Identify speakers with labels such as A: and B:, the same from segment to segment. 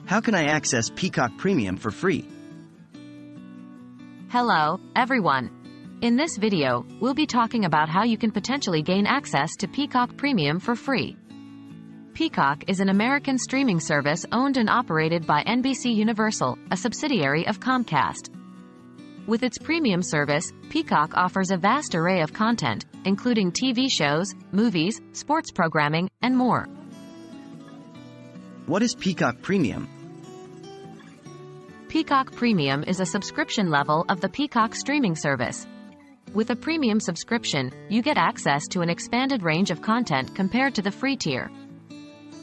A: How can I access Peacock Premium for free?
B: Hello, everyone. In this video, we'll be talking about how you can potentially gain access to Peacock Premium for free. Peacock is an American streaming service owned and operated by NBC Universal, a subsidiary of Comcast. With its premium service, Peacock offers a vast array of content, including TV shows, movies, sports programming, and more.
A: What is Peacock Premium?
B: Peacock Premium is a subscription level of the Peacock streaming service. With a premium subscription, you get access to an expanded range of content compared to the free tier.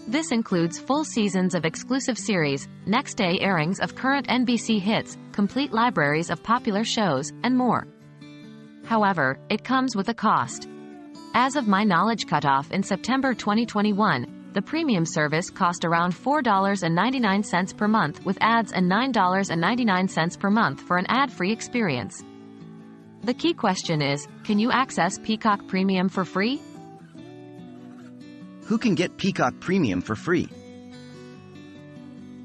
B: This includes full seasons of exclusive series, next-day airings of current NBC hits, complete libraries of popular shows, and more. However, it comes with a cost. As of my knowledge cutoff in September 2021, the premium service cost around $4.99 per month with ads and $9.99 per month for an ad-free experience. The key question is, can you access Peacock Premium for free?
A: Who can get Peacock Premium for free?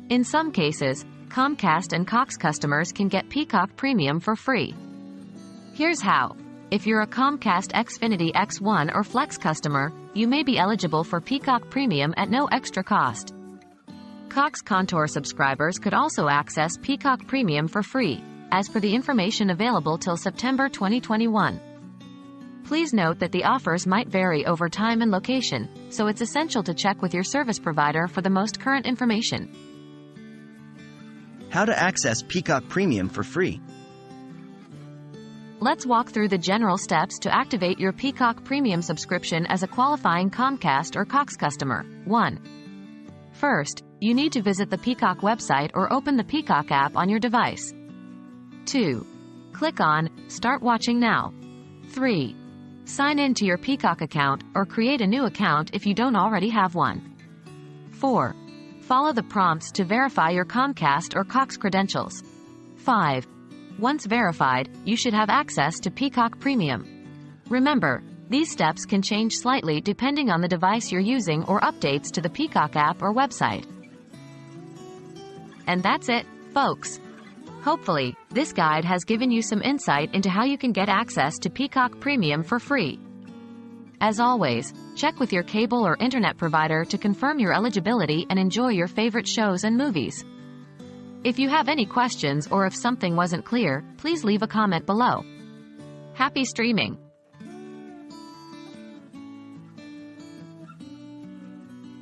B: In some cases, Comcast and Cox customers can get Peacock Premium for free. Here's how. If you're a Comcast Xfinity X1 or Flex customer, you may be eligible for Peacock Premium at no extra cost. Cox Contour subscribers could also access Peacock Premium for free, as per the information available till September 2021. Please note that the offers might vary over time and location, so it's essential to check with your service provider for the most current information.
A: How to access Peacock Premium for free?
B: Let's walk through the general steps to activate your Peacock Premium subscription as a qualifying Comcast or Cox customer. 1. First, you need to visit the Peacock website or open the Peacock app on your device. 2. Click on Start Watching Now. 3. Sign in to your Peacock account or create a new account if you don't already have one. 4. Follow the prompts to verify your Comcast or Cox credentials. 5. Once verified, you should have access to Peacock Premium. Remember, these steps can change slightly depending on the device you're using or updates to the Peacock app or website. And that's it, folks. Hopefully, this guide has given you some insight into how you can get access to Peacock Premium for free. As always, check with your cable or internet provider to confirm your eligibility and enjoy your favorite shows and movies. If you have any questions or if something wasn't clear, please leave a comment below. Happy streaming!